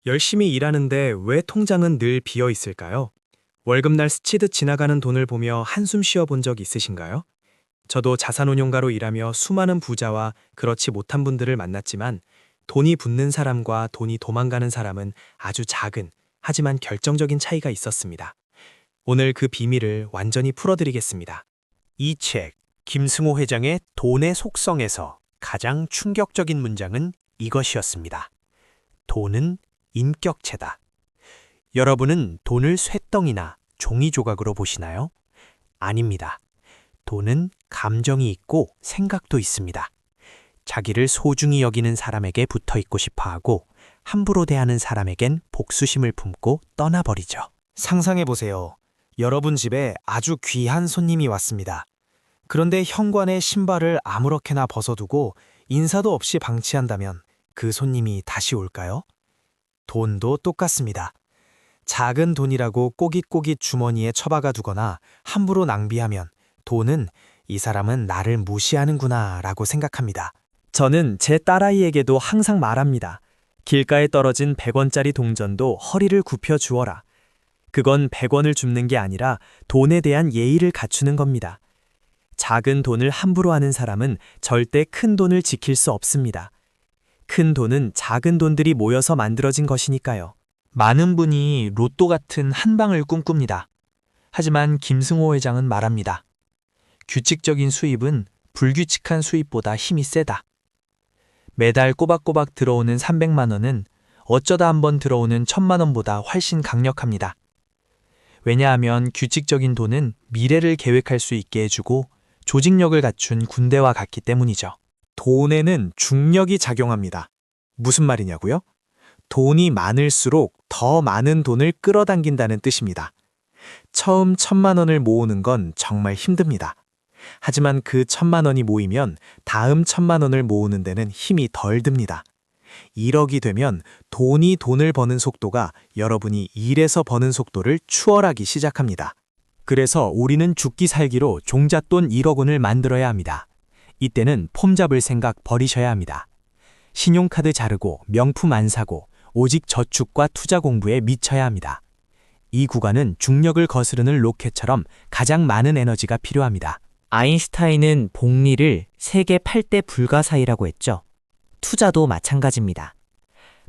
열심히 일하는데 왜 통장은 늘 비어 있을까요? 월급날 스치듯 지나가는 돈을 보며 한숨 쉬어 본 적 있으신가요? 저도 자산운용가로 일하며 수많은 부자와 그렇지 못한 분들을 만났지만 돈이 붙는 사람과 돈이 도망가는 사람은 아주 작은 하지만 결정적인 차이가 있었습니다. 오늘 그 비밀을 완전히 풀어드리겠습니다. 이 책, 김승호 회장의 돈의 속성에서 가장 충격적인 문장은 이것이었습니다. 돈은 인격체다. 여러분은 돈을 쇳덩이나 종이 조각으로 보시나요? 아닙니다. 돈은 감정이 있고 생각도 있습니다. 자기를 소중히 여기는 사람에게 붙어 있고 싶어 하고 함부로 대하는 사람에겐 복수심을 품고 떠나버리죠. 상상해보세요. 여러분 집에 아주 귀한 손님이 왔습니다. 그런데 현관에 신발을 아무렇게나 벗어두고 인사도 없이 방치한다면 그 손님이 다시 올까요? 돈도 똑같습니다. 작은 돈이라고 꼬깃꼬깃 주머니에 처박아 두거나 함부로 낭비하면 돈은 이 사람은 나를 무시하는구나 라고 생각합니다. 저는 제 딸아이에게도 항상 말합니다. 길가에 떨어진 100원짜리 동전도 허리를 굽혀 주어라. 그건 100원을 줍는 게 아니라 돈에 대한 예의를 갖추는 겁니다. 작은 돈을 함부로 하는 사람은 절대 큰 돈을 지킬 수 없습니다. 큰 돈은 작은 돈들이 모여서 만들어진 것이니까요. 많은 분이 로또 같은 한 방을 꿈꿉니다. 하지만 김승호 회장은 말합니다. 규칙적인 수입은 불규칙한 수입보다 힘이 세다. 매달 꼬박꼬박 들어오는 300만 원은 어쩌다 한번 들어오는 1000만 원보다 훨씬 강력합니다. 왜냐하면 규칙적인 돈은 미래를 계획할 수 있게 해주고 조직력을 갖춘 군대와 같기 때문이죠. 돈에는 중력이 작용합니다. 무슨 말이냐고요? 돈이 많을수록 더 많은 돈을 끌어당긴다는 뜻입니다. 처음 1000만 원을 모으는 건 정말 힘듭니다. 하지만 그 1000만 원이 모이면 다음 1000만 원을 모으는 데는 힘이 덜 듭니다. 1억이 되면 돈이 돈을 버는 속도가 여러분이 일해서 버는 속도를 추월하기 시작합니다. 그래서 우리는 죽기 살기로 종잣돈 1억 원을 만들어야 합니다. 이때는 폼 잡을 생각 버리셔야 합니다. 신용카드 자르고 명품 안 사고 오직 저축과 투자 공부에 미쳐야 합니다. 이 구간은 중력을 거스르는 로켓처럼 가장 많은 에너지가 필요합니다. 아인슈타인은 복리를 세계 8대 불가사의라고 했죠. 투자도 마찬가지입니다.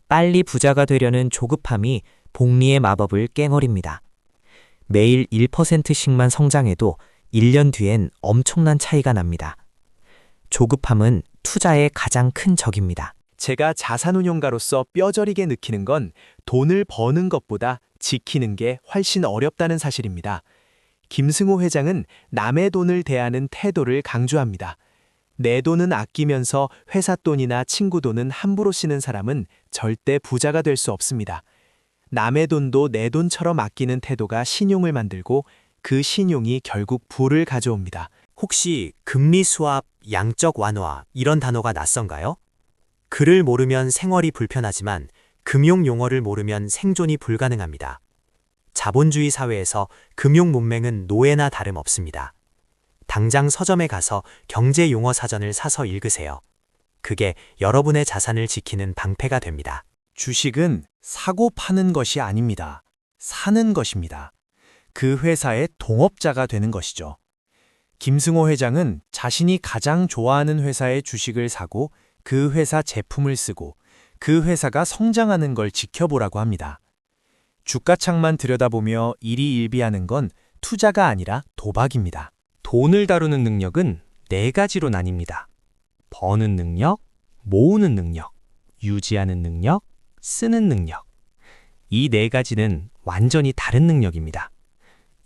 빨리 부자가 되려는 조급함이 복리의 마법을 깨버립니다. 매일 1%씩만 성장해도 1년 뒤엔 엄청난 차이가 납니다. 조급함은 투자의 가장 큰 적입니다. 제가 자산운용가로서 뼈저리게 느끼는 건 돈을 버는 것보다 지키는 게 훨씬 어렵다는 사실입니다. 김승호 회장은 남의 돈을 대하는 태도를 강조합니다. 내 돈은 아끼면서 회사 돈이나 친구 돈은 함부로 쓰는 사람은 절대 부자가 될 수 없습니다. 남의 돈도 내 돈처럼 아끼는 태도가 신용을 만들고 그 신용이 결국 부를 가져옵니다. 혹시 금리 수합, 양적 완화 이런 단어가 낯선가요? 글을 모르면 생활이 불편하지만 금융 용어를 모르면 생존이 불가능합니다. 자본주의 사회에서 금융 문맹은 노예나 다름없습니다. 당장 서점에 가서 경제 용어 사전을 사서 읽으세요. 그게 여러분의 자산을 지키는 방패가 됩니다. 주식은 사고 파는 것이 아닙니다. 사는 것입니다. 그 회사의 동업자가 되는 것이죠. 김승호 회장은 자신이 가장 좋아하는 회사의 주식을 사고 그 회사 제품을 쓰고 그 회사가 성장하는 걸 지켜보라고 합니다. 주가창만 들여다보며 일희일비하는 건 투자가 아니라 도박입니다. 돈을 다루는 능력은 4가지로 나뉩니다. 버는 능력, 모으는 능력, 유지하는 능력, 쓰는 능력. 이 4가지는 완전히 다른 능력입니다.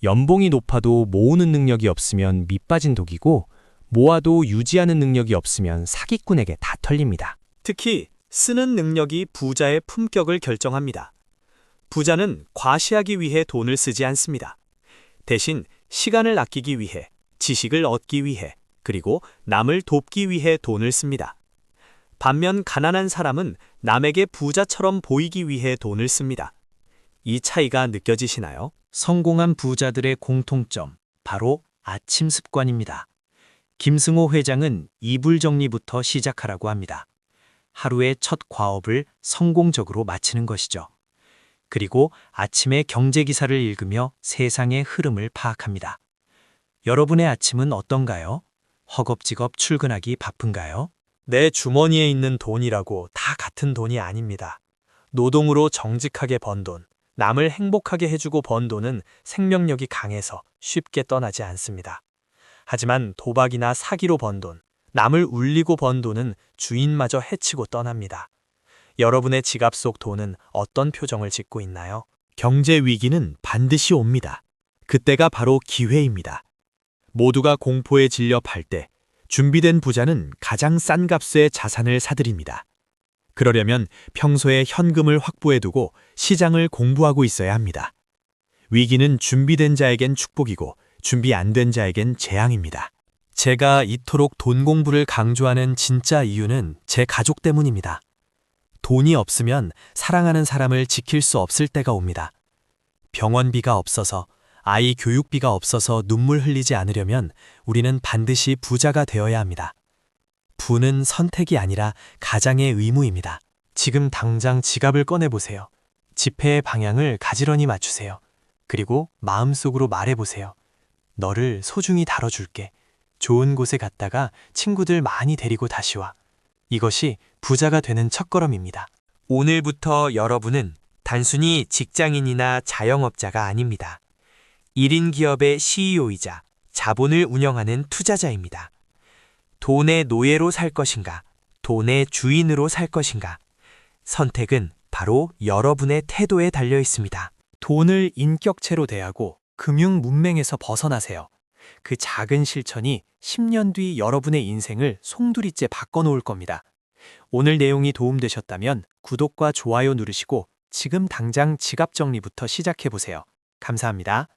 연봉이 높아도 모으는 능력이 없으면 밑빠진 독이고 모아도 유지하는 능력이 없으면 사기꾼에게 다 털립니다. 특히 쓰는 능력이 부자의 품격을 결정합니다. 부자는 과시하기 위해 돈을 쓰지 않습니다. 대신 시간을 아끼기 위해, 지식을 얻기 위해, 그리고 남을 돕기 위해 돈을 씁니다. 반면 가난한 사람은 남에게 부자처럼 보이기 위해 돈을 씁니다. 이 차이가 느껴지시나요? 성공한 부자들의 공통점, 바로 아침 습관입니다. 김승호 회장은 이불 정리부터 시작하라고 합니다. 하루의 첫 과업을 성공적으로 마치는 것이죠. 그리고 아침에 경제 기사를 읽으며 세상의 흐름을 파악합니다. 여러분의 아침은 어떤가요? 허겁지겁 출근하기 바쁜가요? 내 주머니에 있는 돈이라고 다 같은 돈이 아닙니다. 노동으로 정직하게 번 돈, 남을 행복하게 해주고 번 돈은 생명력이 강해서 쉽게 떠나지 않습니다. 하지만 도박이나 사기로 번 돈, 남을 울리고 번 돈은 주인마저 해치고 떠납니다. 여러분의 지갑 속 돈은 어떤 표정을 짓고 있나요? 경제 위기는 반드시 옵니다. 그때가 바로 기회입니다. 모두가 공포에 질려 팔 때 준비된 부자는 가장 싼 값에 자산을 사들입니다. 그러려면 평소에 현금을 확보해두고 시장을 공부하고 있어야 합니다. 위기는 준비된 자에겐 축복이고 준비 안 된 자에겐 재앙입니다. 제가 이토록 돈 공부를 강조하는 진짜 이유는 제 가족 때문입니다. 돈이 없으면 사랑하는 사람을 지킬 수 없을 때가 옵니다. 병원비가 없어서, 아이 교육비가 없어서 눈물 흘리지 않으려면 우리는 반드시 부자가 되어야 합니다. 부는 선택이 아니라 가장의 의무입니다. 지금 당장 지갑을 꺼내보세요. 지폐의 방향을 가지런히 맞추세요. 그리고 마음속으로 말해보세요. 너를 소중히 다뤄줄게. 좋은 곳에 갔다가 친구들 많이 데리고 다시 와. 이것이 부자가 되는 첫걸음입니다. 오늘부터 여러분은 단순히 직장인이나 자영업자가 아닙니다. 1인 기업의 CEO이자 자본을 운영하는 투자자입니다. 돈의 노예로 살 것인가, 돈의 주인으로 살 것인가. 선택은 바로 여러분의 태도에 달려 있습니다. 돈을 인격체로 대하고 금융 문맹에서 벗어나세요. 그 작은 실천이 10년 뒤 여러분의 인생을 송두리째 바꿔놓을 겁니다. 오늘 내용이 도움되셨다면 구독과 좋아요 누르시고 지금 당장 지갑 정리부터 시작해보세요. 감사합니다.